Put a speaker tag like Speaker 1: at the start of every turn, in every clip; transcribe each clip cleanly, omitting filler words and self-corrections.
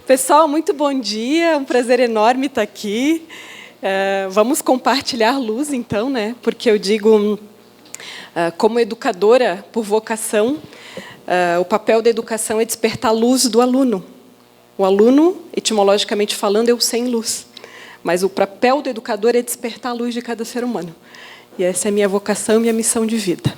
Speaker 1: Pessoal, muito bom dia, é um prazer enorme estar aqui. Vamos compartilhar luz, então, né? Porque eu digo, como educadora por vocação, o papel da educação é despertar a luz do aluno. O aluno, etimologicamente falando, é o sem luz. Mas o papel do educador é despertar a luz de cada ser humano. E essa é a minha vocação e minha missão de vida.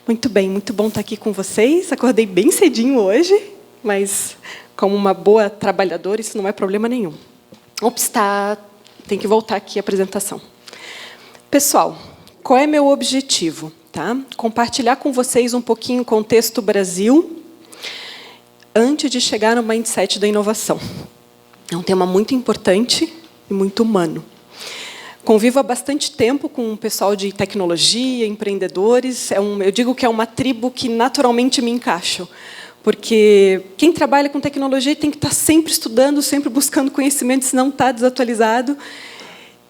Speaker 1: Muito bem, muito bom estar aqui com vocês. Acordei bem cedinho hoje, mas como uma boa trabalhadora, isso não é problema nenhum. Ops, tem que voltar aqui a apresentação. Pessoal, qual é meu objetivo? Tá? Compartilhar com vocês um pouquinho o contexto Brasil antes de chegar no mindset da inovação. É um tema muito importante e muito humano. Convivo há bastante tempo com o pessoal de tecnologia, empreendedores. Eu digo que é uma tribo que naturalmente me encaixo. Porque quem trabalha com tecnologia tem que estar sempre estudando, sempre buscando conhecimento, senão está desatualizado.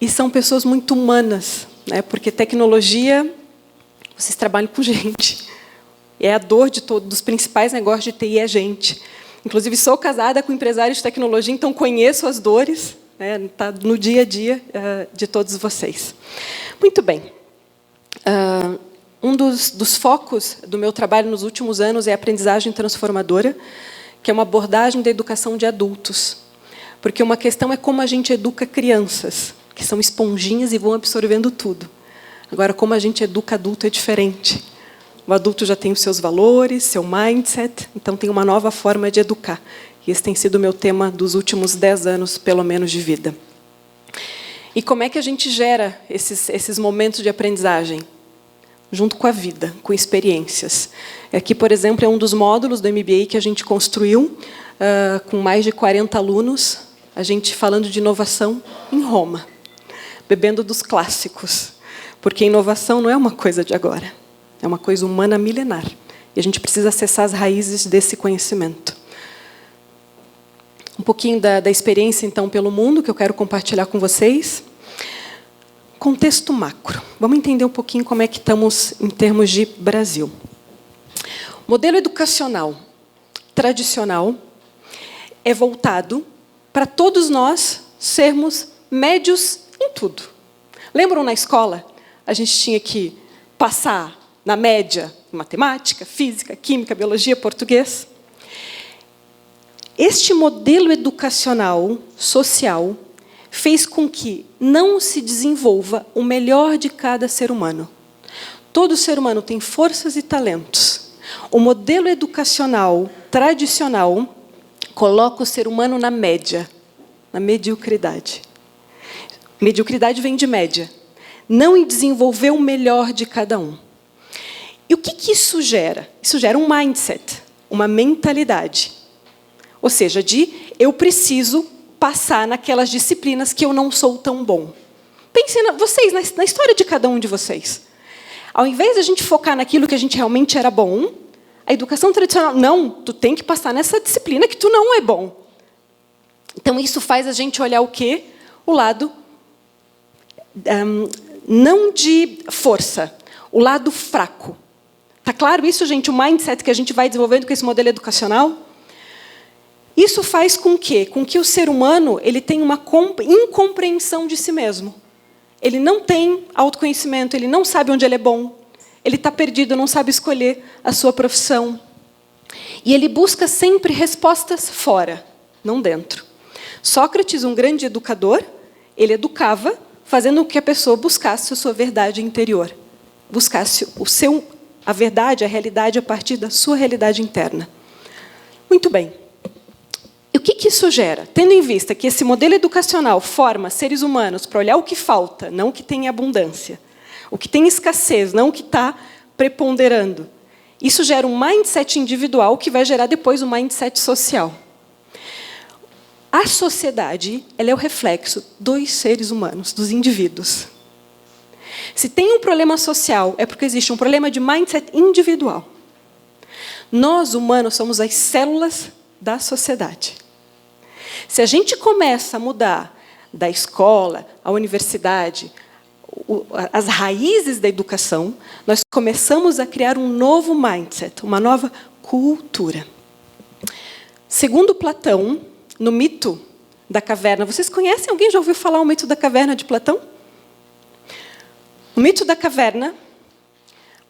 Speaker 1: E são pessoas muito humanas, né? Porque tecnologia, vocês trabalham com gente. É a dor de dos principais negócios de TI é gente. Inclusive, sou casada com empresários de tecnologia, então conheço as dores, né? Tá no dia a dia de todos vocês. Muito bem. Um dos focos do meu trabalho nos últimos anos é a aprendizagem transformadora, que é uma abordagem da educação de adultos. Porque uma questão é como a gente educa crianças, que são esponjinhas e vão absorvendo tudo. Agora, como a gente educa adulto é diferente. O adulto já tem os seus valores, seu mindset, então tem uma nova forma de educar. E esse tem sido o meu tema dos últimos 10 anos, pelo menos, de vida. E como é que a gente gera esses momentos de aprendizagem? Junto com a vida, com experiências. Aqui, por exemplo, é um dos módulos do MBA que a gente construiu, com mais de 40 alunos, a gente falando de inovação em Roma, bebendo dos clássicos, porque inovação não é uma coisa de agora, é uma coisa humana milenar, e a gente precisa acessar as raízes desse conhecimento. Um pouquinho da experiência, então, pelo mundo, que eu quero compartilhar com vocês. Contexto macro. Vamos entender um pouquinho como é que estamos em termos de Brasil. O modelo educacional tradicional é voltado para todos nós sermos médios em tudo. Lembram na escola? A gente tinha que passar na média em matemática, física, química, biologia, português. Este modelo educacional social fez com que não se desenvolva o melhor de cada ser humano. Todo ser humano tem forças e talentos. O modelo educacional tradicional coloca o ser humano na média, na mediocridade. Mediocridade vem de média. Não em desenvolver o melhor de cada um. E o que isso gera? Isso gera um mindset, uma mentalidade. Ou seja, eu preciso passar naquelas disciplinas que eu não sou tão bom. Pensem na história de cada um de vocês. Ao invés de a gente focar naquilo que a gente realmente era bom, a educação tradicional, não, tu tem que passar nessa disciplina que tu não é bom. Então, isso faz a gente olhar o quê? O lado não de força, o lado fraco. Tá claro isso, gente? O mindset que a gente vai desenvolvendo com esse modelo educacional? Isso faz com que o ser humano ele tenha uma incompreensão de si mesmo. Ele não tem autoconhecimento, ele não sabe onde ele é bom, ele está perdido, não sabe escolher a sua profissão. E ele busca sempre respostas fora, não dentro. Sócrates, um grande educador, ele educava fazendo com que a pessoa buscasse a sua verdade interior, buscasse a verdade, a realidade a partir da sua realidade interna. Muito bem. E o que isso gera? Tendo em vista que esse modelo educacional forma seres humanos para olhar o que falta, não o que tem em abundância, o que tem escassez, não o que está preponderando. Isso gera um mindset individual que vai gerar depois um mindset social. A sociedade ela é o reflexo dos seres humanos, dos indivíduos. Se tem um problema social, é porque existe um problema de mindset individual. Nós, humanos, somos as células da sociedade. Se a gente começa a mudar da escola, à universidade, as raízes da educação, nós começamos a criar um novo mindset, uma nova cultura. Segundo Platão, no mito da caverna. Vocês conhecem? Alguém já ouviu falar o mito da caverna de Platão? O mito da caverna,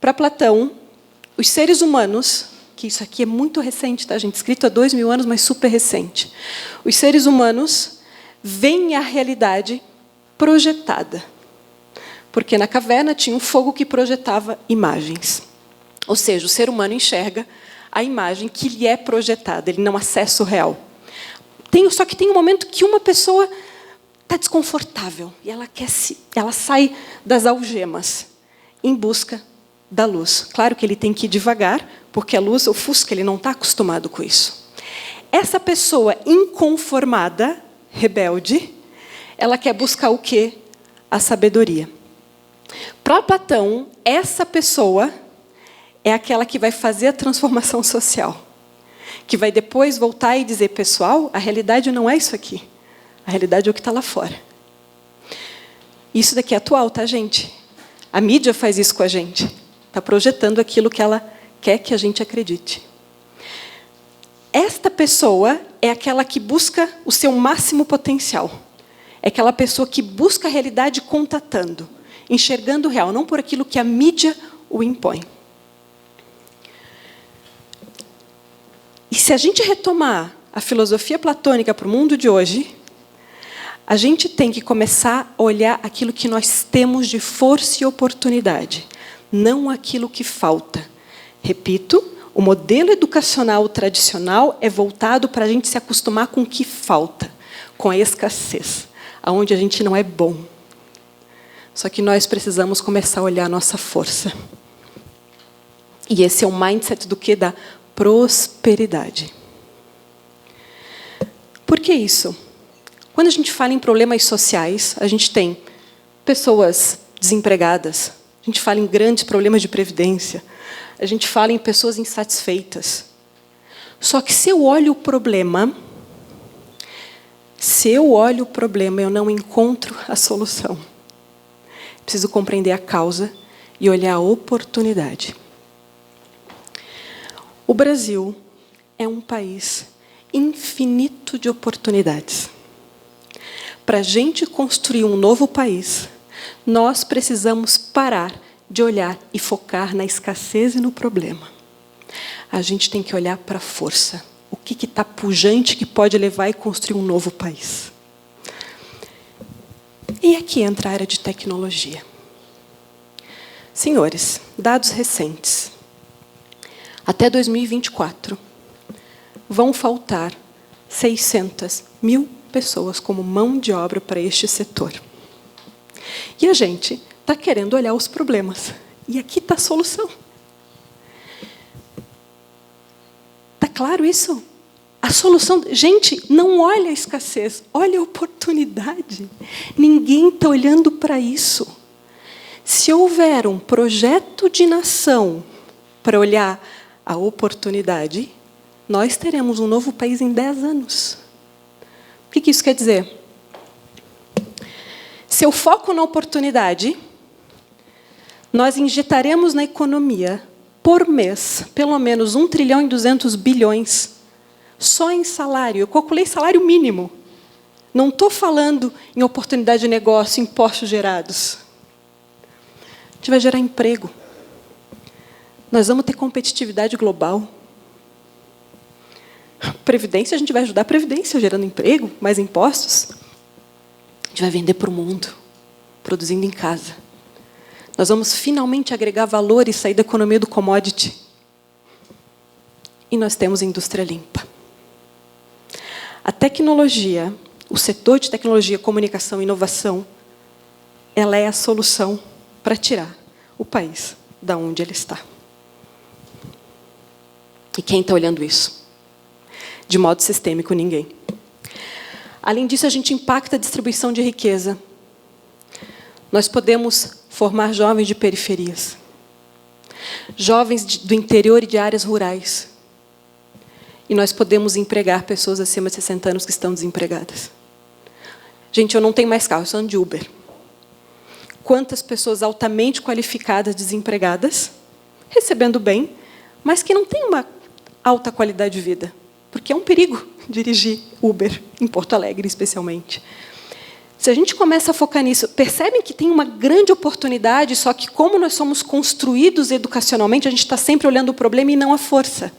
Speaker 1: para Platão, os seres humanos, que isso aqui é muito recente, tá, gente? Escrito há 2000 anos, mas super recente. Os seres humanos veem a realidade projetada. Porque na caverna tinha um fogo que projetava imagens. Ou seja, o ser humano enxerga a imagem que lhe é projetada, ele não acessa o real. Só que tem um momento que uma pessoa está desconfortável e ela sai das algemas em busca da luz. Claro que ele tem que ir devagar, porque a luz ofusca, ele não está acostumado com isso. Essa pessoa inconformada, rebelde, ela quer buscar o quê? A sabedoria. Para Platão, essa pessoa é aquela que vai fazer a transformação social. Que vai depois voltar e dizer, pessoal, a realidade não é isso aqui. A realidade é o que está lá fora. Isso daqui é atual, tá, gente? A mídia faz isso com a gente. Está projetando aquilo que ela quer que a gente acredite. Esta pessoa é aquela que busca o seu máximo potencial. É aquela pessoa que busca a realidade contatando, enxergando o real, não por aquilo que a mídia o impõe. E se a gente retomar a filosofia platônica para o mundo de hoje, a gente tem que começar a olhar aquilo que nós temos de força e oportunidade, não aquilo que falta. Repito, o modelo educacional tradicional é voltado para a gente se acostumar com o que falta, com a escassez, aonde a gente não é bom. Só que nós precisamos começar a olhar a nossa força. E esse é o mindset do quê? Da prosperidade. Por que isso? Quando a gente fala em problemas sociais, a gente tem pessoas desempregadas, a gente fala em grandes problemas de previdência, a gente fala em pessoas insatisfeitas. Só que se eu olho o problema, eu não encontro a solução. Preciso compreender a causa e olhar a oportunidade. O Brasil é um país infinito de oportunidades. Para a gente construir um novo país, nós precisamos parar de olhar e focar na escassez e no problema. A gente tem que olhar para a força. O que está pujante que pode levar e construir um novo país. E aqui entra a área de tecnologia. Senhores, dados recentes. Até 2024, vão faltar 600 mil pessoas como mão de obra para este setor. E a gente está querendo olhar os problemas. E aqui está a solução. Está claro isso? A solução... Gente, não olha a escassez, olha a oportunidade. Ninguém está olhando para isso. Se houver um projeto de nação para olhar a oportunidade, nós teremos um novo país em 10 anos. O que isso quer dizer? Se eu foco na oportunidade, nós injetaremos na economia, por mês, pelo menos 1 trilhão e 200 bilhões, só em salário. Eu calculei salário mínimo. Não estou falando em oportunidade de negócio, impostos gerados. A gente vai gerar emprego. Nós vamos ter competitividade global. Previdência, a gente vai ajudar a Previdência, gerando emprego, mais impostos. A gente vai vender para o mundo, produzindo em casa. Nós vamos finalmente agregar valor e sair da economia do commodity. E nós temos indústria limpa. A tecnologia, o setor de tecnologia, comunicação e inovação, ela é a solução para tirar o país da onde ele está. E quem está olhando isso? De modo sistêmico, ninguém. Além disso, a gente impacta a distribuição de riqueza. Nós podemos formar jovens de periferias, jovens do interior e de áreas rurais. E nós podemos empregar pessoas acima de 60 anos que estão desempregadas. Gente, eu não tenho mais carro, eu sou de Uber. Quantas pessoas altamente qualificadas, desempregadas, recebendo bem, mas que não têm uma alta qualidade de vida, porque é um perigo. dirigir Uber, em Porto Alegre, especialmente. Se a gente começa a focar nisso, percebem que tem uma grande oportunidade, só que como nós somos construídos educacionalmente, a gente está sempre olhando o problema e não a força.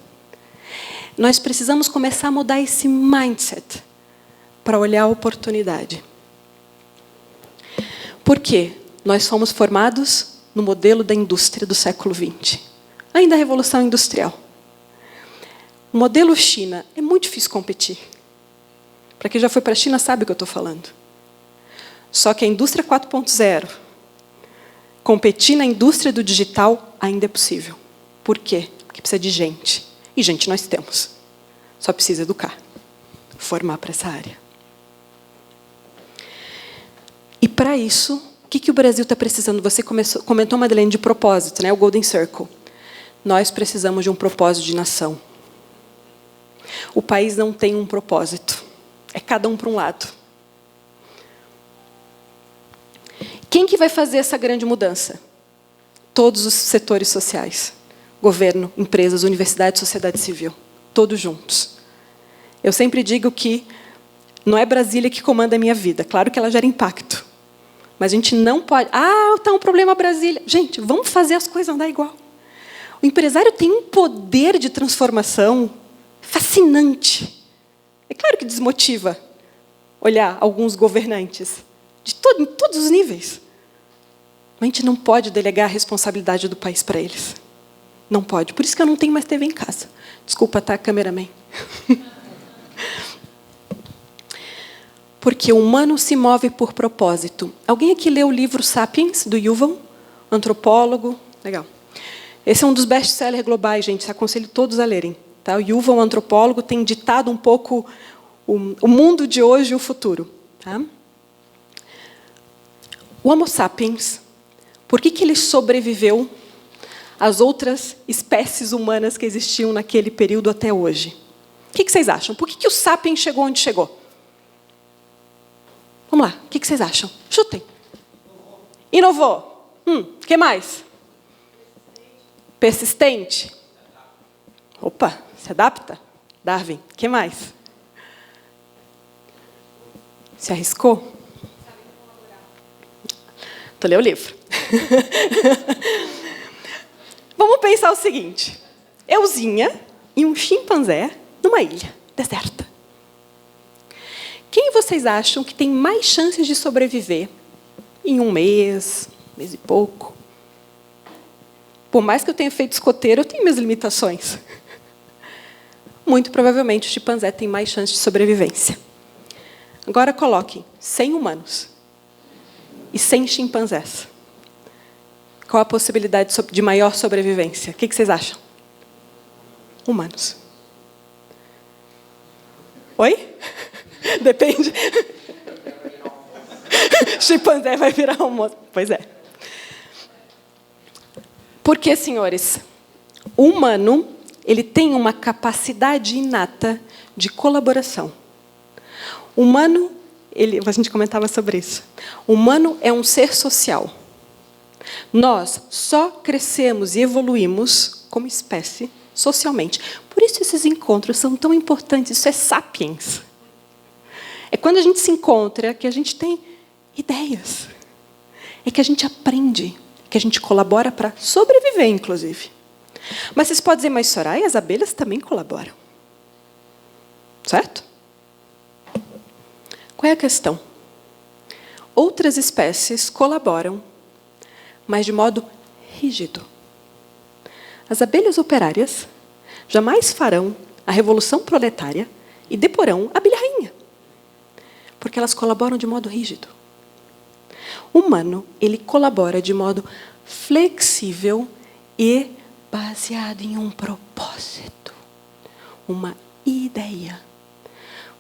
Speaker 1: Nós precisamos começar a mudar esse mindset para olhar a oportunidade. Por quê? Nós fomos formados no modelo da indústria do século XX. Ainda a Revolução Industrial. O modelo China é muito difícil competir. Para quem já foi para a China sabe o que eu estou falando. Só que a indústria 4.0, competir na indústria do digital ainda é possível. Por quê? Porque precisa de gente. E gente nós temos. Só precisa educar. Formar para essa área. E para isso, o que o Brasil está precisando? Você comentou, Madeleine, de propósito, né? O Golden Circle. Nós precisamos de um propósito de nação. O país não tem um propósito. É cada um para um lado. Quem que vai fazer essa grande mudança? Todos os setores sociais. Governo, empresas, universidade, sociedade civil. Todos juntos. Eu sempre digo que não é Brasília que comanda a minha vida. Claro que ela gera impacto. Mas a gente não pode... está um problema Brasília. Gente, vamos fazer as coisas andar igual. O empresário tem um poder de transformação fascinante. É claro que desmotiva olhar alguns governantes em todos os níveis. Mas a gente não pode delegar a responsabilidade do país para eles. Não pode. Por isso que eu não tenho mais TV em casa. Desculpa, tá, cameraman? Porque o humano se move por propósito. Alguém aqui leu o livro Sapiens, do Yuval? Antropólogo. Legal. Esse é um dos best-sellers globais, gente. Aconselho todos a lerem. Tá? O Yuval, antropólogo, tem ditado um pouco o mundo de hoje e o futuro. Tá? O Homo sapiens, por que ele sobreviveu às outras espécies humanas que existiam naquele período até hoje? O que vocês acham? Por que o sapiens chegou onde chegou? Vamos lá, o que vocês acham? Chutem. Inovou. O que mais? Persistente. Opa, se adapta. Darwin. O que mais? Se arriscou? Estou lendo o livro. Vamos pensar o seguinte. Euzinha e um chimpanzé numa ilha deserta. Quem vocês acham que tem mais chances de sobreviver em um mês e pouco? Por mais que eu tenha feito escoteiro, eu tenho minhas limitações. Muito provavelmente o chimpanzé tem mais chance de sobrevivência. Agora coloquem 100 humanos e 100 chimpanzés. Qual a possibilidade de maior sobrevivência? O que vocês acham? Humanos. Oi? Depende. Chimpanzé vai virar almoço. Pois é. Porque, senhores, o humano ele tem uma capacidade inata de colaboração. O humano, a gente comentava sobre isso. O humano é um ser social. Nós só crescemos e evoluímos como espécie socialmente. Por isso esses encontros são tão importantes. Isso é sapiens. É quando a gente se encontra que a gente tem ideias. É que a gente aprende, que a gente colabora para sobreviver, inclusive. Mas vocês podem dizer, mas Soraya, as abelhas também colaboram. Certo? Qual é a questão? Outras espécies colaboram, mas de modo rígido. As abelhas operárias jamais farão a revolução proletária e deporão a abelha rainha. Porque elas colaboram de modo rígido. O humano, ele colabora de modo flexível e baseado em um propósito, uma ideia.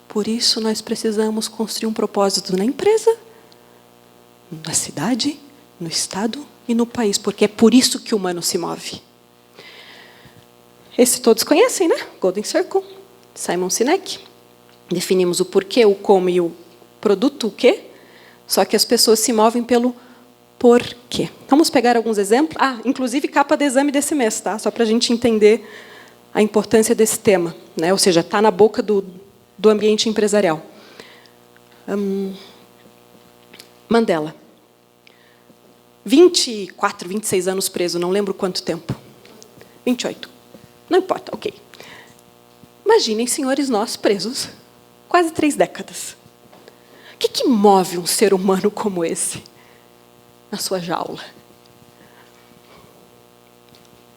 Speaker 1: Por isso, nós precisamos construir um propósito na empresa, na cidade, no estado e no país, porque é por isso que o humano se move. Esse todos conhecem, né? Golden Circle, Simon Sinek. Definimos o porquê, o como e o produto, o quê? Só que as pessoas se movem pelo porquê. Vamos pegar alguns exemplos? Inclusive capa de exame desse mês, tá? Só para a gente entender a importância desse tema, né? Ou seja, está na boca do ambiente empresarial. Mandela. 24, 26 anos preso, não lembro quanto tempo. 28. Não importa, ok. Imaginem, senhores, nós presos quase 3 décadas. O que move um ser humano como esse na sua jaula?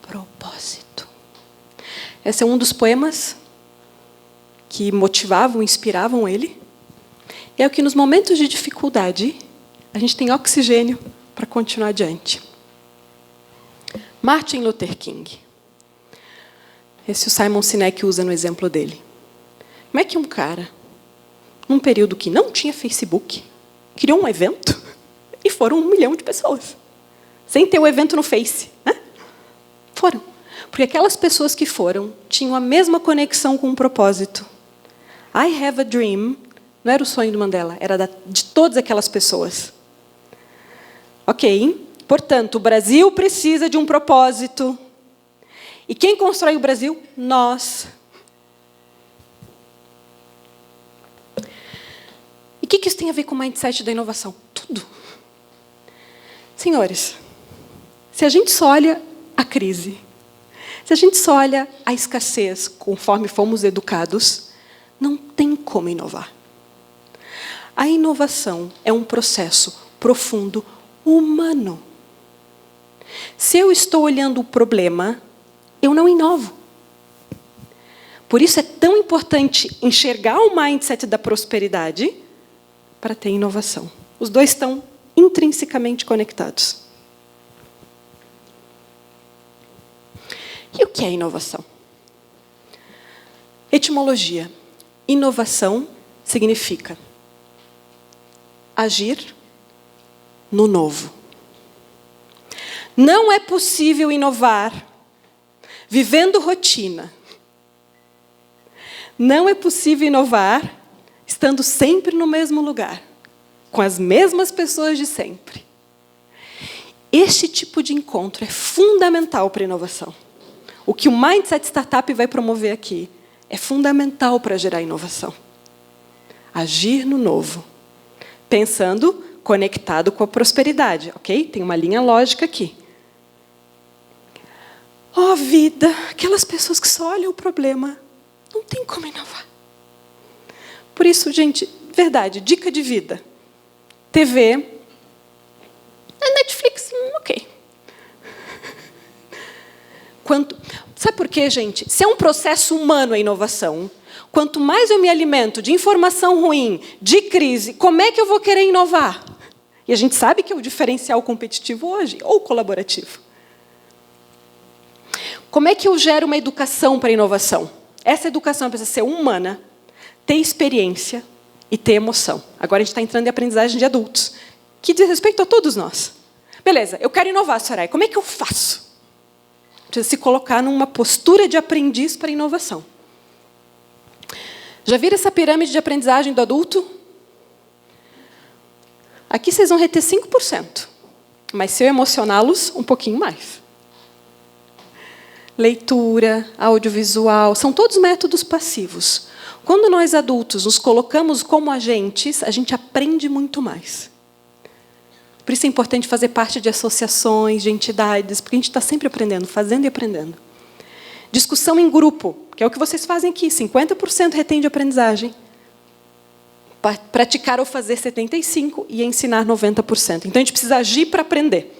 Speaker 1: Propósito. Esse é um dos poemas que motivavam, inspiravam ele. É o que, nos momentos de dificuldade, a gente tem oxigênio para continuar adiante. Martin Luther King. Esse o Simon Sinek usa no exemplo dele. Como é que um cara, num período que não tinha Facebook, criou um evento e foram 1 milhão de pessoas, sem ter o evento no Face, né? Foram. Porque aquelas pessoas que foram tinham a mesma conexão com um propósito. I have a dream não era o sonho do Mandela, era de todas aquelas pessoas. Ok? Portanto, o Brasil precisa de um propósito. E quem constrói o Brasil? Nós. E o que isso tem a ver com o mindset da inovação? Tudo. Senhores, se a gente só olha a crise, se a gente só olha a escassez conforme fomos educados, não tem como inovar. A inovação é um processo profundo, humano. Se eu estou olhando o problema, eu não inovo. Por isso é tão importante enxergar o mindset da prosperidade para ter inovação. Os dois estão intrinsecamente conectados. E o que é inovação? Etimologia. Inovação significa agir no novo. Não é possível inovar vivendo rotina. Não é possível inovar estando sempre no mesmo lugar, com as mesmas pessoas de sempre. Este tipo de encontro é fundamental para a inovação. O que o Mindset Startup vai promover aqui é fundamental para gerar inovação. Agir no novo. Pensando conectado com a prosperidade, ok? Tem uma linha lógica aqui. Oh, vida, aquelas pessoas que só olham o problema, não tem como inovar. Por isso, gente, verdade, dica de vida. TV, Netflix, ok. Sabe por quê, gente? Se é um processo humano a inovação, quanto mais eu me alimento de informação ruim, de crise, como é que eu vou querer inovar? E a gente sabe que é o diferencial competitivo hoje, ou colaborativo. Como é que eu gero uma educação para a inovação? Essa educação precisa ser humana, ter experiência e ter emoção. Agora a gente está entrando em aprendizagem de adultos, que diz respeito a todos nós. Beleza, eu quero inovar, Soraya. Como é que eu faço? Precisa se colocar numa postura de aprendiz para a inovação. Já viram essa pirâmide de aprendizagem do adulto? Aqui vocês vão reter 5%. Mas se eu emocioná-los, um pouquinho mais. Leitura, audiovisual, são todos métodos passivos. Quando nós adultos nos colocamos como agentes, a gente aprende muito mais. Por isso é importante fazer parte de associações, de entidades, porque a gente está sempre aprendendo, fazendo e aprendendo. Discussão em grupo, que é o que vocês fazem aqui, 50% retém de aprendizagem. Praticar ou fazer 75% e ensinar 90%. Então, a gente precisa agir para aprender.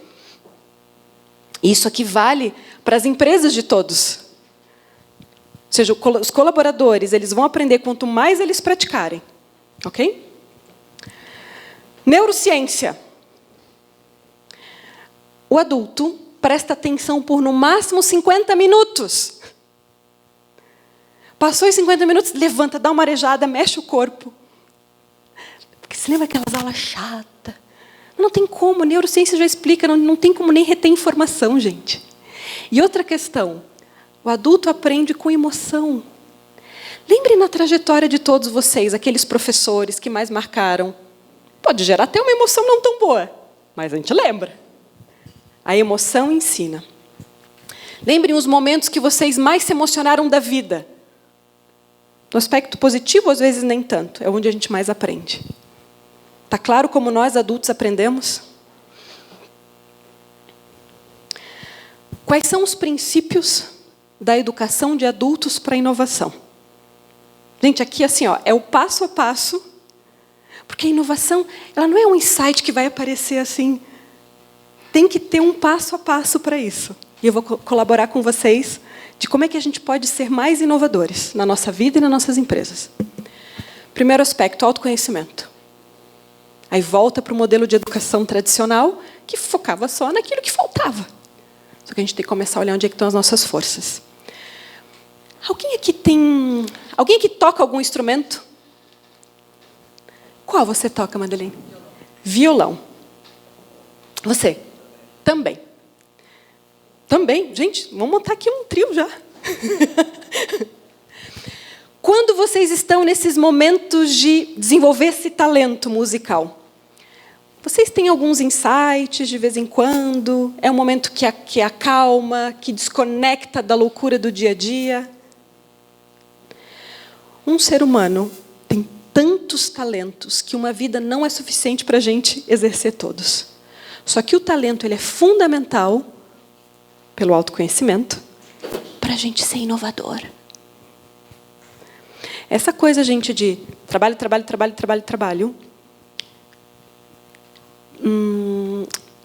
Speaker 1: Isso aqui vale para as empresas de todos. Ou seja, os colaboradores, eles vão aprender quanto mais eles praticarem. Ok? Neurociência. O adulto presta atenção por, no máximo, 50 minutos. Passou os 50 minutos, levanta, dá uma arejada, mexe o corpo. Porque você lembra aquelas aulas chatas? Não tem como, a neurociência já explica, não tem como nem reter informação, gente. E outra questão, o adulto aprende com emoção. Lembre na trajetória de todos vocês, aqueles professores que mais marcaram. Pode gerar até uma emoção não tão boa, mas a gente lembra. A emoção ensina. Lembrem os momentos que vocês mais se emocionaram da vida. No aspecto positivo, às vezes nem tanto. É onde a gente mais aprende. Está claro como nós, adultos, aprendemos? Quais são os princípios da educação de adultos para a inovação? Gente, aqui assim, ó, é o passo a passo, porque a inovação ela não é um insight que vai aparecer assim. Tem que ter um passo a passo para isso. E eu vou colaborar com vocês de como é que a gente pode ser mais inovadores na nossa vida e nas nossas empresas. Primeiro aspecto, autoconhecimento. Aí volta para o modelo de educação tradicional, que focava só naquilo que faltava. Só que a gente tem que começar a olhar onde é que estão as nossas forças. Alguém aqui toca algum instrumento? Qual você toca, Madeleine? Violão. Você? Também. Também? Gente, vamos montar aqui um trio já. Quando vocês estão nesses momentos de desenvolver esse talento musical, vocês têm alguns insights de vez em quando? É um momento que acalma, que desconecta da loucura do dia a dia? Um ser humano tem tantos talentos que uma vida não é suficiente para a gente exercer todos. Só que o talento ele é fundamental, pelo autoconhecimento, para a gente ser inovador. Essa coisa, gente, de trabalho,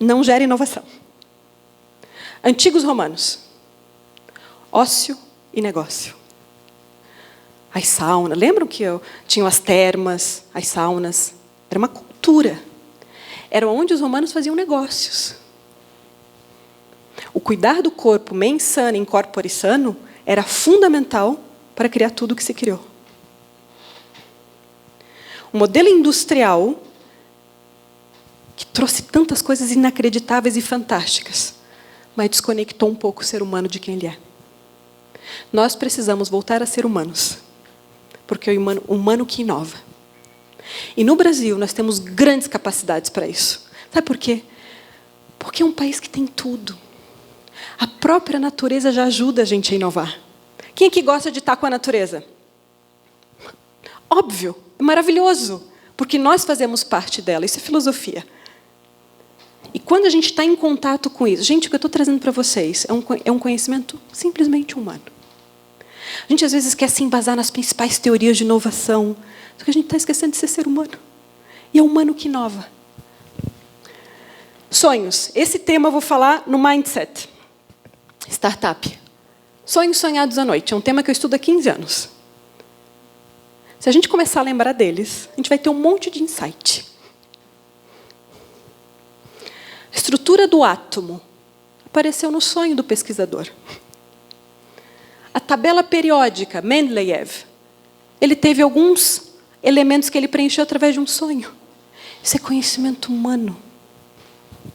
Speaker 1: não gera inovação. Antigos romanos. Ócio e negócio. As saunas. Lembram que tinham as termas, as saunas? Era uma cultura. Era onde os romanos faziam negócios. O cuidar do corpo, mens sana in corpore sano, era fundamental para criar tudo o que se criou. O modelo industrial, que trouxe tantas coisas inacreditáveis e fantásticas, mas desconectou um pouco o ser humano de quem ele é. Nós precisamos voltar a ser humanos, porque é o humano que inova. E no Brasil, nós temos grandes capacidades para isso. Sabe por quê? Porque é um país que tem tudo. A própria natureza já ajuda a gente a inovar. Quem aqui gosta de estar com a natureza? Óbvio, é maravilhoso, porque nós fazemos parte dela, isso é filosofia. E quando a gente está em contato com isso, gente, o que eu estou trazendo para vocês é um conhecimento simplesmente humano. A gente às vezes quer se embasar nas principais teorias de inovação, só que a gente está esquecendo de ser humano. E é o humano que inova. Sonhos. Esse tema eu vou falar no Mindset. Startup. Sonhos sonhados à noite. É um tema que eu estudo há 15 anos. Se a gente começar a lembrar deles, a gente vai ter um monte de insight. A estrutura do átomo apareceu no sonho do pesquisador. A tabela periódica, Mendeleev, ele teve alguns elementos que ele preencheu através de um sonho. Isso é conhecimento humano.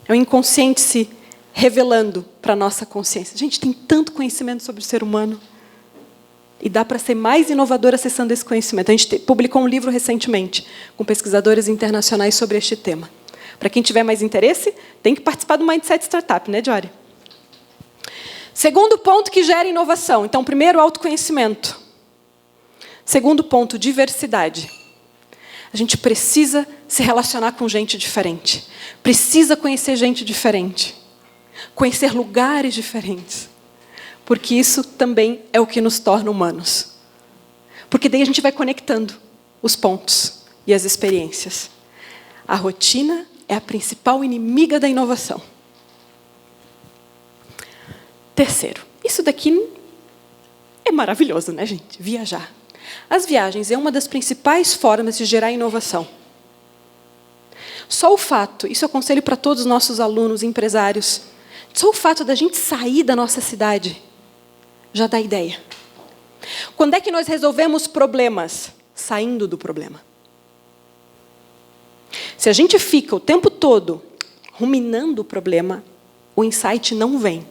Speaker 1: É o inconsciente se revelando para a nossa consciência. A gente tem tanto conhecimento sobre o ser humano. E dá para ser mais inovador acessando esse conhecimento. A gente publicou um livro recentemente com pesquisadores internacionais sobre este tema. Para quem tiver mais interesse, tem que participar do Mindset Startup, né, Jory? Segundo ponto que gera inovação. Então, primeiro, autoconhecimento. Segundo ponto, diversidade. A gente precisa se relacionar com gente diferente. Precisa conhecer gente diferente. Conhecer lugares diferentes. Porque isso também é o que nos torna humanos. Porque daí a gente vai conectando os pontos e as experiências. A rotina é a principal inimiga da inovação. Terceiro, isso daqui é maravilhoso, né, gente? Viajar. As viagens é uma das principais formas de gerar inovação. Só o fato, isso eu aconselho para todos os nossos alunos, empresários, só o fato da gente sair da nossa cidade já dá ideia. Quando é que nós resolvemos problemas? Saindo do problema. Se a gente fica o tempo todo ruminando o problema, o insight não vem.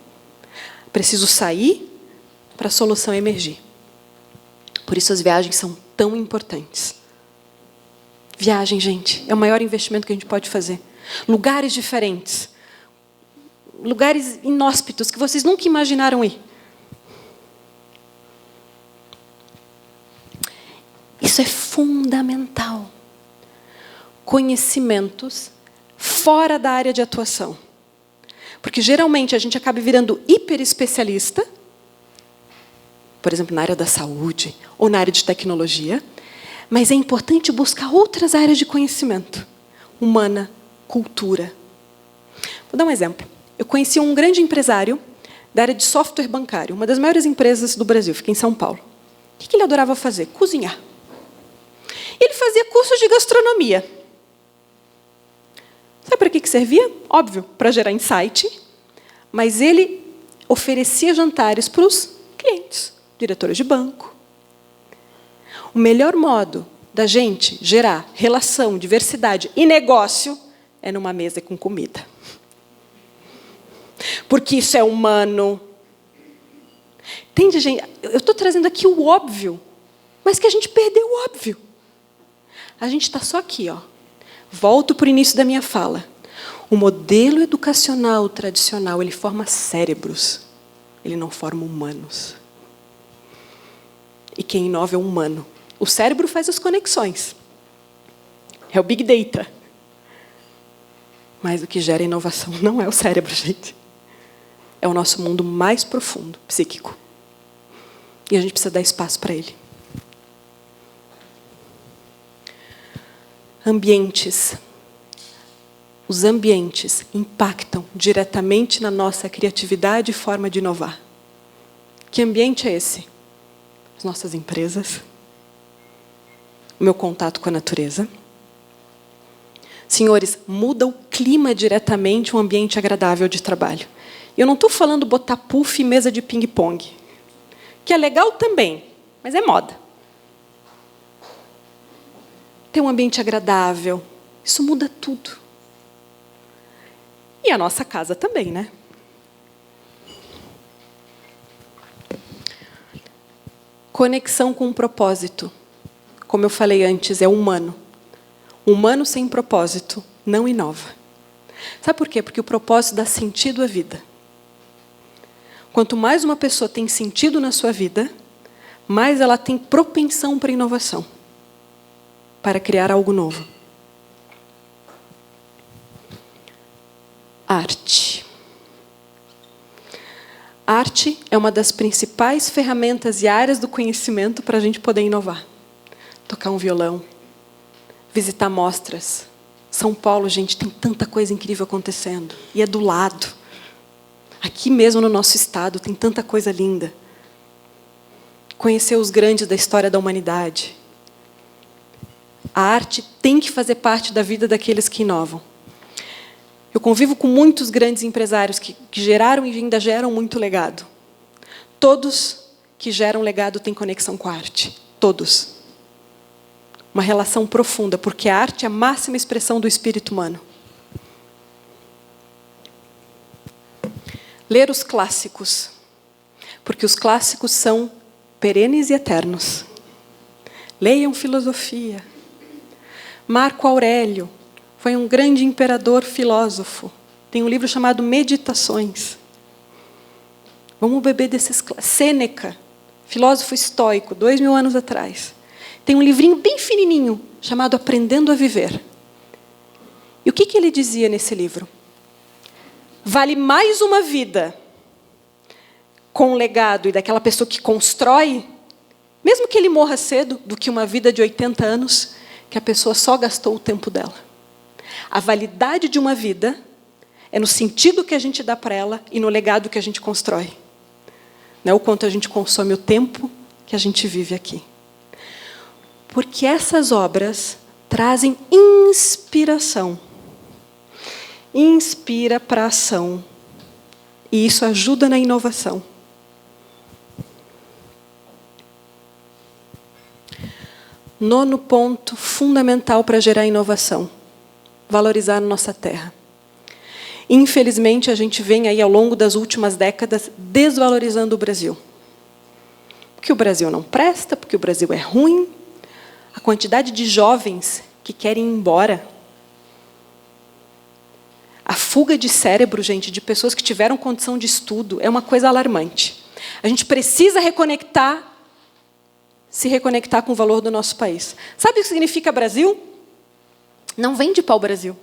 Speaker 1: Preciso sair para a solução emergir. Por isso as viagens são tão importantes. Viagem, gente, é o maior investimento que a gente pode fazer. Lugares diferentes. Lugares inóspitos que vocês nunca imaginaram ir. Isso é fundamental. Conhecimentos fora da área de atuação. Porque, geralmente, a gente acaba virando hiper especialista, por exemplo, na área da saúde ou na área de tecnologia, mas é importante buscar outras áreas de conhecimento. Humana, cultura. Vou dar um exemplo. Eu conheci um grande empresário da área de software bancário, uma das maiores empresas do Brasil, fica em São Paulo. O que ele adorava fazer? Cozinhar. Ele fazia cursos de gastronomia. Sabe para que servia? Óbvio, para gerar insight, mas ele oferecia jantares para os clientes, diretores de banco. O melhor modo da gente gerar relação, diversidade e negócio é numa mesa com comida. Porque isso é humano. Entende, gente? Eu estou trazendo aqui o óbvio, mas que a gente perdeu o óbvio. A gente está só aqui, ó. Volto para o início da minha fala. O modelo educacional tradicional, ele forma cérebros. Ele não forma humanos. E quem inova é o humano. O cérebro faz as conexões. É o Big Data. Mas o que gera inovação não é o cérebro, gente. É o nosso mundo mais profundo, psíquico. E a gente precisa dar espaço para ele. Ambientes. Os ambientes impactam diretamente na nossa criatividade e forma de inovar. Que ambiente é esse? As nossas empresas. O meu contato com a natureza. Senhores, muda o clima diretamente um ambiente agradável de trabalho. E eu não estou falando botar puff e mesa de ping-pong, que é legal também, mas é moda. Ter um ambiente agradável, isso muda tudo. E a nossa casa também, né? Conexão com um propósito. Como eu falei antes, é humano. Humano sem propósito não inova. Sabe por quê? Porque o propósito dá sentido à vida. Quanto mais uma pessoa tem sentido na sua vida, mais ela tem propensão para inovação, para criar algo novo. Arte. Arte é uma das principais ferramentas e áreas do conhecimento para a gente poder inovar. Tocar um violão, visitar mostras. São Paulo, gente, tem tanta coisa incrível acontecendo. E é do lado. Aqui mesmo no nosso estado tem tanta coisa linda. Conhecer os grandes da história da humanidade. A arte tem que fazer parte da vida daqueles que inovam. Eu convivo com muitos grandes empresários que geraram e ainda geram muito legado. Todos que geram legado têm conexão com a arte. Todos. Uma relação profunda, porque a arte é a máxima expressão do espírito humano. Ler os clássicos, porque os clássicos são perenes e eternos. Leiam filosofia. Marco Aurélio foi um grande imperador filósofo. Tem um livro chamado Meditações. Vamos beber desses clássicos. Sêneca, filósofo estoico, 2000 anos atrás. Tem um livrinho bem fininho, chamado Aprendendo a Viver. E o que ele dizia nesse livro? Vale mais uma vida com o legado e daquela pessoa que constrói, mesmo que ele morra cedo, do que uma vida de 80 anos, que a pessoa só gastou o tempo dela. A validade de uma vida é no sentido que a gente dá para ela e no legado que a gente constrói. Não é o quanto a gente consome o tempo que a gente vive aqui. Porque essas obras trazem inspiração. Inspira para a ação. E isso ajuda na inovação. Nono ponto fundamental para gerar inovação. Valorizar a nossa terra. Infelizmente, a gente vem aí ao longo das últimas décadas desvalorizando o Brasil. Porque o Brasil não presta, porque o Brasil é ruim. A quantidade de jovens que querem ir embora. A fuga de cérebro, gente, de pessoas que tiveram condição de estudo, é uma coisa alarmante. A gente precisa reconectar se reconectar com o valor do nosso país. Sabe o que significa Brasil? Não vem de pau-brasil.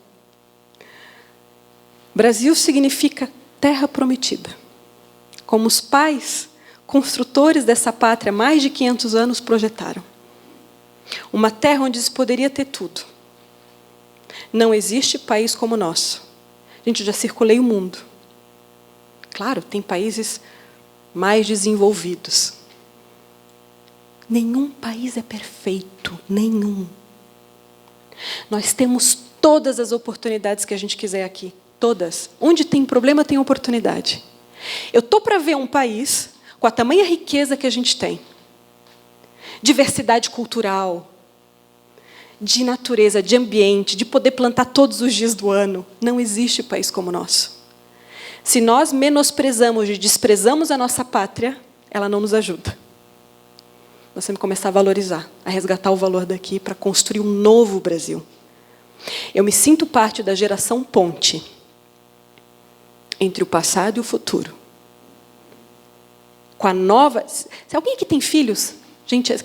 Speaker 1: Brasil significa terra prometida. Como os pais construtores dessa pátria, mais de 500 anos, projetaram. Uma terra onde se poderia ter tudo. Não existe país como o nosso. Gente, eu já circulei o mundo. Claro, tem países mais desenvolvidos. Nenhum país é perfeito, nenhum. Nós temos todas as oportunidades que a gente quiser aqui, todas. Onde tem problema, tem oportunidade. Eu estou para ver um país com a tamanha riqueza que a gente tem. Diversidade cultural, de natureza, de ambiente, de poder plantar todos os dias do ano. Não existe país como o nosso. Se nós menosprezamos e desprezamos a nossa pátria, ela não nos ajuda. Nós temos que começar a valorizar, a resgatar o valor daqui para construir um novo Brasil. Eu me sinto parte da geração ponte entre o passado e o futuro. Com a nova... Se alguém aqui tem filhos, gente,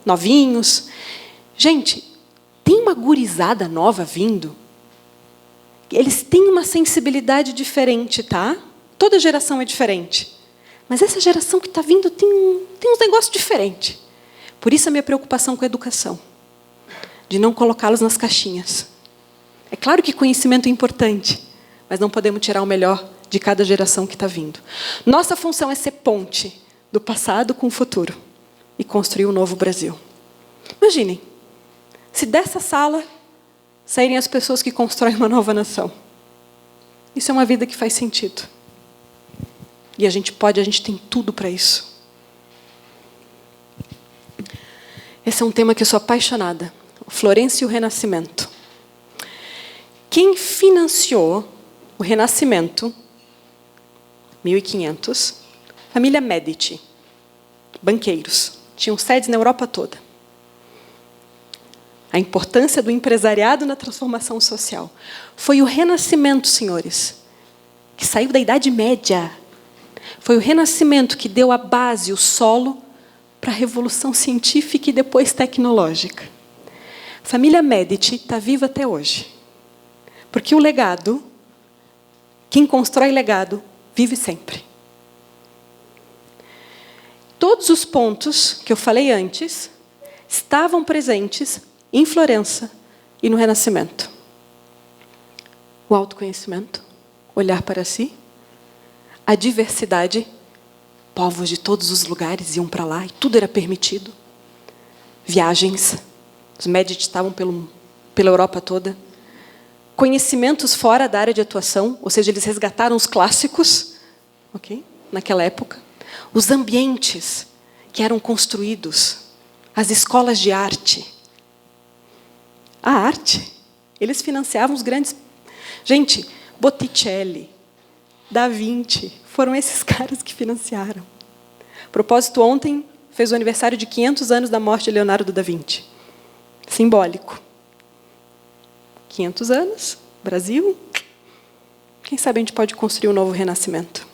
Speaker 1: novinhos, gente, tem uma gurizada nova vindo. Eles têm uma sensibilidade diferente, tá? Toda geração é diferente. Mas essa geração que está vindo tem uns negócios diferentes. Por isso a minha preocupação com a educação. De não colocá-los nas caixinhas. É claro que conhecimento é importante, mas não podemos tirar o melhor de cada geração que está vindo. Nossa função é ser ponte do passado com o futuro e construir um novo Brasil. Imaginem, se dessa sala saírem as pessoas que constroem uma nova nação. Isso é uma vida que faz sentido. E a gente tem tudo para isso. Esse é um tema que eu sou apaixonada. Florença e o Renascimento. Quem financiou o Renascimento, 1500, família Medici, banqueiros, tinham sedes na Europa toda. A importância do empresariado na transformação social. Foi o Renascimento, senhores, que saiu da Idade Média. Foi o Renascimento que deu a base, o solo, para a Revolução Científica e depois tecnológica. A família Medici está viva até hoje. Porque o legado, quem constrói legado, vive sempre. Todos os pontos que eu falei antes estavam presentes em Florença e no Renascimento. O autoconhecimento, olhar para si, a diversidade, povos de todos os lugares iam para lá e tudo era permitido. Viagens, os Medici estavam pela Europa toda. Conhecimentos fora da área de atuação, ou seja, eles resgataram os clássicos, okay? Naquela época. Os ambientes que eram construídos, as escolas de arte. A arte, eles financiavam os grandes... Gente, Botticelli, Da Vinci, foram esses caras que financiaram. A propósito, ontem fez o aniversário de 500 anos da morte de Leonardo da Vinci. Simbólico. 500 anos, Brasil. Quem sabe a gente pode construir um novo renascimento.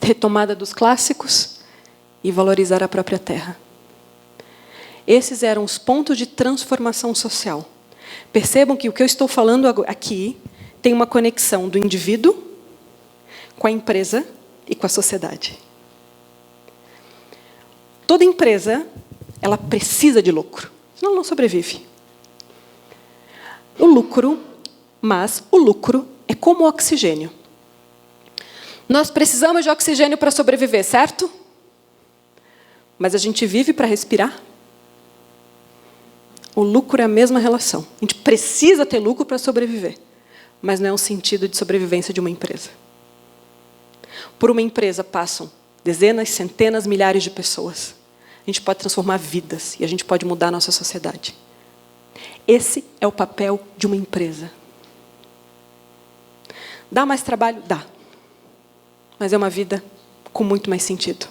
Speaker 1: Retomada dos clássicos e valorizar a própria terra. Esses eram os pontos de transformação social. Percebam que o que eu estou falando aqui tem uma conexão do indivíduo com a empresa e com a sociedade. Toda empresa, ela precisa de lucro, senão ela não sobrevive. Mas o lucro é como o oxigênio. Nós precisamos de oxigênio para sobreviver, certo? Mas a gente vive para respirar? O lucro é a mesma relação. A gente precisa ter lucro para sobreviver, mas não é um sentido de sobrevivência de uma empresa. Por uma empresa passam dezenas, centenas, milhares de pessoas. A gente pode transformar vidas e a gente pode mudar a nossa sociedade. Esse é o papel de uma empresa. Dá mais trabalho? Dá. Mas é uma vida com muito mais sentido.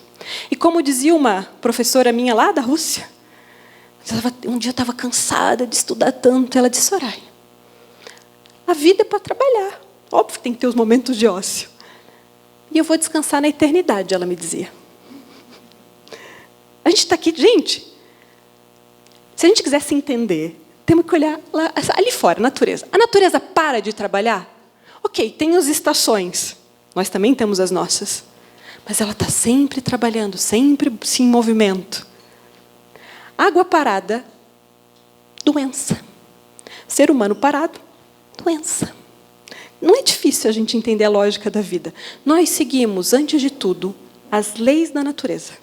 Speaker 1: E como dizia uma professora minha lá da Rússia, um dia eu estava cansada de estudar tanto, ela disse, Soraya, a vida é para trabalhar. Óbvio que tem que ter os momentos de ócio. E eu vou descansar na eternidade, ela me dizia. A gente está aqui, gente, se a gente quiser se entender, temos que olhar lá, ali fora, a natureza. A natureza para de trabalhar? Ok, tem as estações. Nós também temos as nossas. Mas ela está sempre trabalhando, sempre se em movimento. Água parada, doença. Ser humano parado, doença. Não é difícil a gente entender a lógica da vida. Nós seguimos, antes de tudo, as leis da natureza.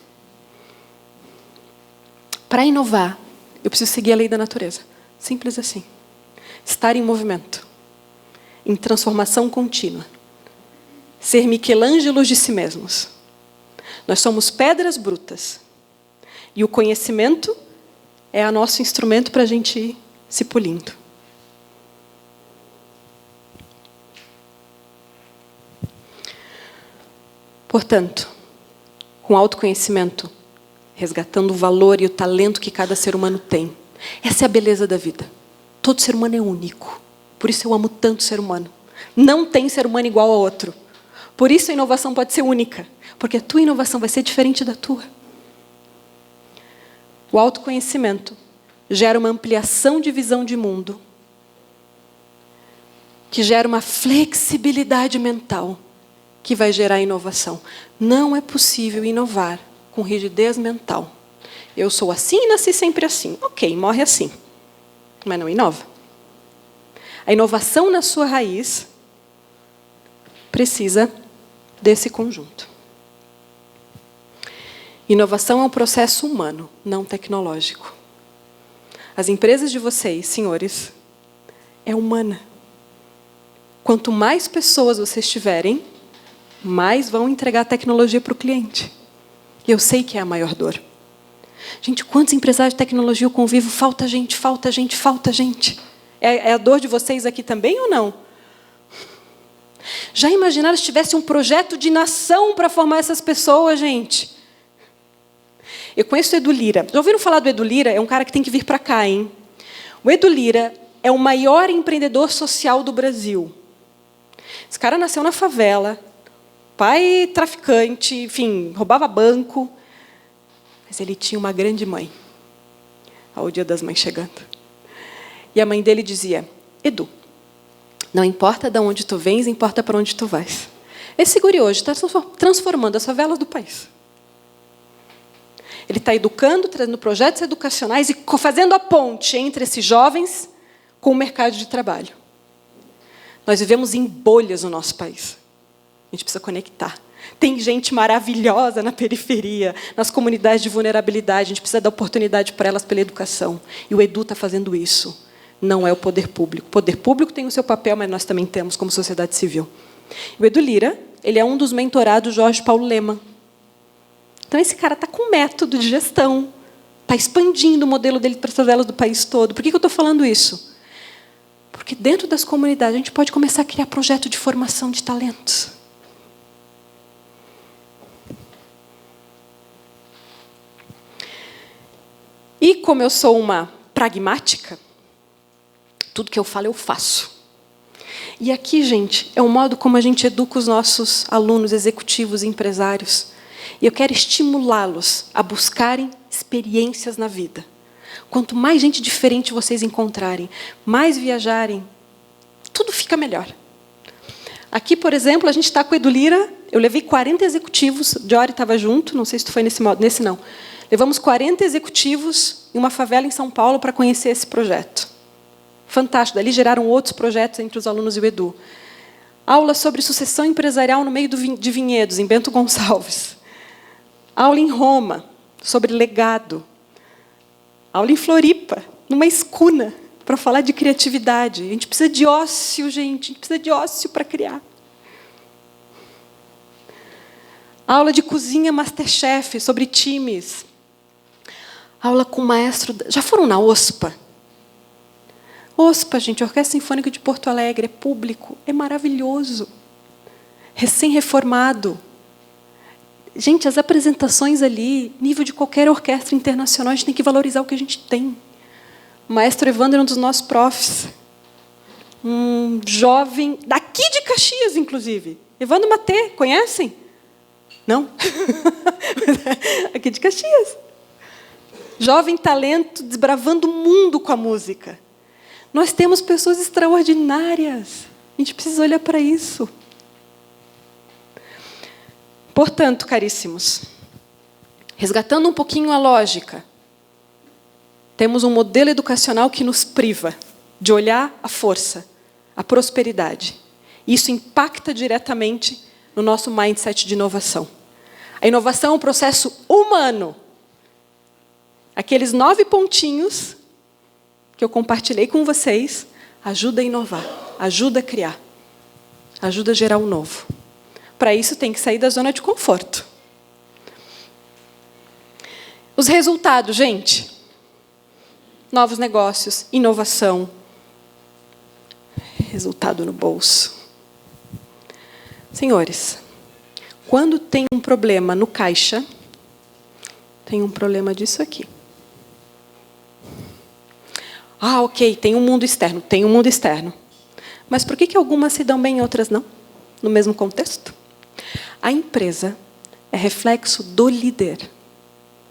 Speaker 1: Para inovar, eu preciso seguir a lei da natureza. Simples assim. Estar em movimento. Em transformação contínua. Ser Michelângelos de si mesmos. Nós somos pedras brutas. E o conhecimento é o nosso instrumento para a gente ir se polindo. Portanto, com autoconhecimento, resgatando o valor e o talento que cada ser humano tem. Essa é a beleza da vida. Todo ser humano é único. Por isso eu amo tanto o ser humano. Não tem ser humano igual ao outro. Por isso a inovação pode ser única. Porque a tua inovação vai ser diferente da tua. O autoconhecimento gera uma ampliação de visão de mundo, que gera uma flexibilidade mental, que vai gerar inovação. Não é possível inovar com rigidez mental. Eu sou assim e nasci sempre assim. Ok, morre assim. Mas não inova. A inovação na sua raiz precisa desse conjunto. Inovação é um processo humano, não tecnológico. As empresas de vocês, senhores, é humana. Quanto mais pessoas vocês tiverem, mais vão entregar tecnologia para o cliente. E eu sei que é a maior dor. Gente, quantos empresários de tecnologia eu convivo? Falta gente, falta gente, falta gente. É a dor de vocês aqui também ou não? Já imaginaram se tivesse um projeto de nação para formar essas pessoas, gente? Eu conheço o Edu Lira. Já ouviram falar do Edu Lira? É um cara que tem que vir para cá, hein? O Edu Lira é o maior empreendedor social do Brasil. Esse cara nasceu na favela, pai traficante, enfim, roubava banco. Mas ele tinha uma grande mãe. Ao Dia das Mães chegando. E a mãe dele dizia: Edu, não importa de onde tu vens, importa para onde tu vais. Esse guri hoje está transformando as favelas do país. Ele está educando, trazendo projetos educacionais e fazendo a ponte entre esses jovens com o mercado de trabalho. Nós vivemos em bolhas no nosso país. A gente precisa conectar. Tem gente maravilhosa na periferia, nas comunidades de vulnerabilidade. A gente precisa dar oportunidade para elas pela educação. E o Edu está fazendo isso. Não é o poder público. O poder público tem o seu papel, mas nós também temos como sociedade civil. O Edu Lira, ele é um dos mentorados Jorge Paulo Lemann. Então, esse cara está com método de gestão, está expandindo o modelo dele para as favelas do país todo. Por que eu estou falando isso? Porque dentro das comunidades a gente pode começar a criar projeto de formação de talentos. E como eu sou uma pragmática, tudo que eu falo eu faço. E aqui, gente, é o modo como a gente educa os nossos alunos, executivos e empresários. E eu quero estimulá-los a buscarem experiências na vida. Quanto mais gente diferente vocês encontrarem, mais viajarem, tudo fica melhor. Aqui, por exemplo, a gente está com o Edu Lira. Eu levei 40 executivos, o Jory estava junto, não sei se tu foi nesse modo, nesse não. Levamos 40 executivos em uma favela em São Paulo para conhecer esse projeto. Fantástico. Dali geraram outros projetos entre os alunos e o Edu. Aula sobre sucessão empresarial no meio de Vinhedos, em Bento Gonçalves. Aula em Roma, sobre legado. Aula em Floripa, numa escuna, para falar de criatividade. A gente precisa de ócio, gente. A gente precisa de ócio para criar. Aula de cozinha Masterchef, sobre times. Aula com o maestro... Já foram na OSPA? OSPA, gente, Orquestra Sinfônica de Porto Alegre, é público, é maravilhoso. Recém-reformado. Gente, as apresentações ali, nível de qualquer orquestra internacional, a gente tem que valorizar o que a gente tem. O maestro Evandro é um dos nossos profs. Um jovem, daqui de Caxias, inclusive. Evandro Matê, conhecem? Não? Aqui de Caxias. Jovem talento desbravando o mundo com a música. Nós temos pessoas extraordinárias. A gente precisa olhar para isso. Portanto, caríssimos, resgatando um pouquinho a lógica, temos um modelo educacional que nos priva de olhar a força, a prosperidade. Isso impacta diretamente no nosso mindset de inovação. A inovação é um processo humano. Aqueles 9 pontinhos que eu compartilhei com vocês ajuda a inovar, ajuda a criar, ajuda a gerar o novo. Para isso tem que sair da zona de conforto. Os resultados, gente. Novos negócios, inovação. Resultado no bolso. Senhores, quando tem um problema no caixa, tem um problema disso aqui. Ah, ok, tem um mundo externo. Tem um mundo externo. Mas por que algumas se dão bem e outras não? No mesmo contexto? A empresa é reflexo do líder.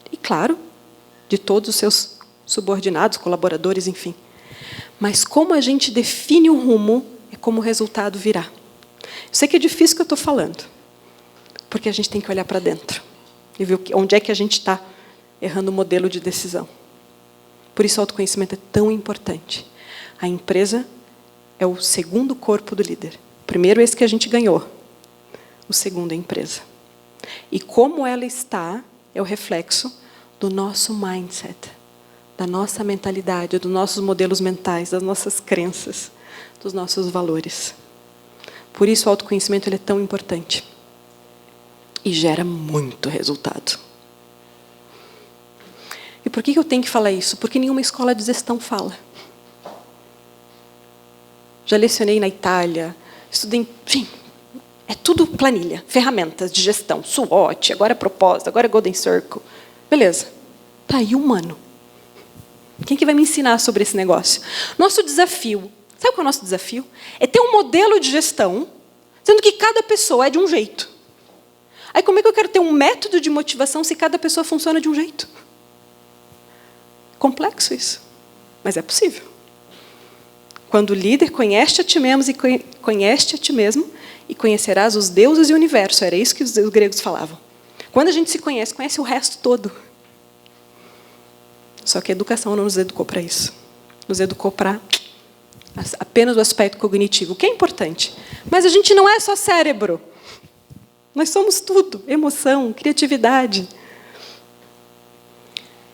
Speaker 1: E, claro, de todos os seus subordinados, colaboradores, enfim. Mas como a gente define o rumo, é como o resultado virá. Eu sei que é difícil o que eu estou falando, porque a gente tem que olhar para dentro e ver onde é que a gente está errando o modelo de decisão. Por isso o autoconhecimento é tão importante. A empresa é o segundo corpo do líder. O primeiro é esse que a gente ganhou. O segundo é a empresa. E como ela está é o reflexo do nosso mindset, da nossa mentalidade, dos nossos modelos mentais, das nossas crenças, dos nossos valores. Por isso o autoconhecimento ele é tão importante. E gera muito resultado. E por que eu tenho que falar isso? Porque nenhuma escola de gestão fala. Já lecionei na Itália, estudei, enfim, é tudo planilha, ferramentas de gestão, SWOT, agora é propósito, agora é Golden Circle. Beleza, está aí humano. Quem que vai me ensinar sobre esse negócio? Nosso desafio, sabe qual é o nosso desafio? É ter um modelo de gestão, sendo que cada pessoa é de um jeito. Aí como é que eu quero ter um método de motivação se cada pessoa funciona de um jeito? Complexo isso, mas é possível. Quando o líder conhece a ti mesmo e conhecerás os deuses e o universo. Era isso que os gregos falavam. Quando a gente se conhece, conhece o resto todo. Só que a educação não nos educou para isso. Nos educou para apenas o aspecto cognitivo, o que é importante. Mas a gente não é só cérebro. Nós somos tudo. Emoção, criatividade.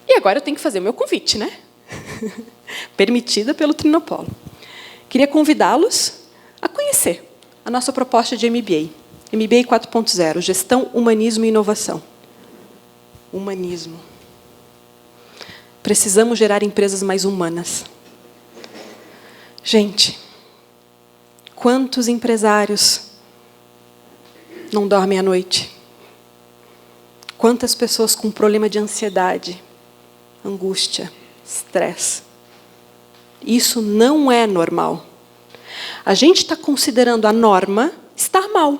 Speaker 1: E agora eu tenho que fazer o meu convite, né? Permitida pelo Trinopolo. Queria convidá-los a conhecer a nossa proposta de MBA. MBA 4.0, Gestão, Humanismo e Inovação. Humanismo. Precisamos gerar empresas mais humanas. Gente, quantos empresários não dormem à noite? Quantas pessoas com problema de ansiedade, angústia, estresse? Isso não é normal. A gente está considerando a norma estar mal.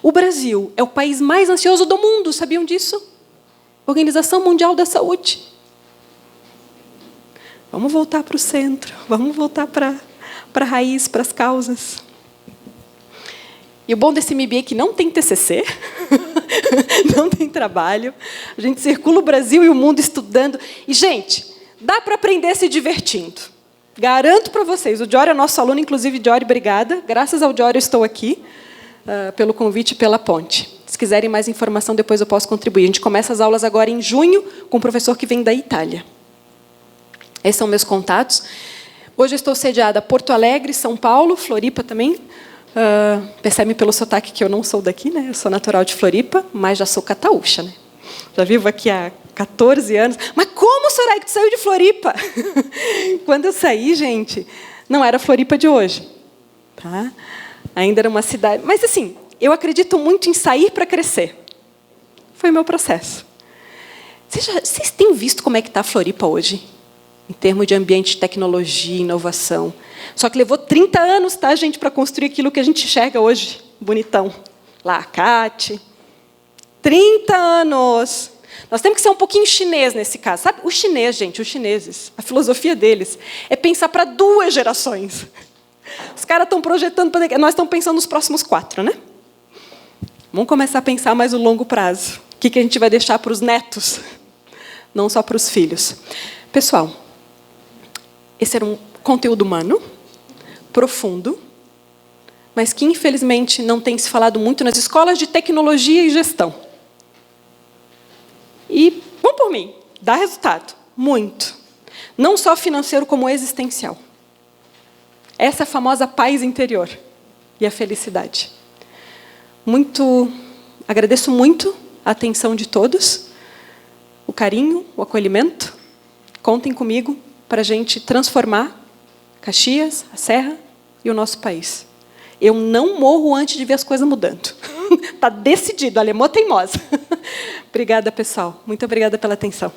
Speaker 1: O Brasil é o país mais ansioso do mundo, sabiam disso? Organização Mundial da Saúde. Vamos voltar para o centro, vamos voltar para a raiz, para as causas. E o bom desse MBA é que não tem TCC, não tem trabalho, a gente circula o Brasil e o mundo estudando. E, gente, dá para aprender se divertindo. Garanto para vocês, o Diório é nosso aluno, inclusive, Diório, obrigada. Graças ao Diório eu estou aqui, pelo convite e pela ponte. Se quiserem mais informação, depois eu posso contribuir. A gente começa as aulas agora em junho, com um professor que vem da Itália. Esses são meus contatos. Hoje eu estou sediada em Porto Alegre, São Paulo, Floripa também. Percebe pelo sotaque que eu não sou daqui, né? Eu sou natural de Floripa, mas já sou cataúcha, né? Já vivo aqui há 14 anos. Mas como, Soraya, que tu saiu de Floripa? Quando eu saí, gente, não era Floripa de hoje. Tá? Ainda era uma cidade... Mas, assim, eu acredito muito em sair para crescer. Foi o meu processo. Vocês têm visto como é que está a Floripa hoje? Em termos de ambiente de tecnologia, inovação. Só que levou 30 anos, tá, gente, para construir aquilo que a gente enxerga hoje. Bonitão. Lá, a CAT. 30 anos. Nós temos que ser um pouquinho chinês nesse caso. Sabe? O chinês, gente, os chineses, a filosofia deles é pensar para 2 gerações. Os caras estão projetando para... Nós estamos pensando nos próximos 4, né? Vamos começar a pensar mais no longo prazo. O que a gente vai deixar para os netos, não só para os filhos. Pessoal, esse era um conteúdo humano, profundo, mas que, infelizmente, não tem se falado muito nas escolas de tecnologia e gestão. E, vamos por mim, dá resultado. Muito. Não só financeiro, como existencial. Essa famosa paz interior e a felicidade. Agradeço muito a atenção de todos, o carinho, o acolhimento. Contem comigo para a gente transformar Caxias, a Serra e o nosso país. Eu não morro antes de ver as coisas mudando. Está decidido, a Alemã teimosa. Obrigada, pessoal. Muito obrigada pela atenção.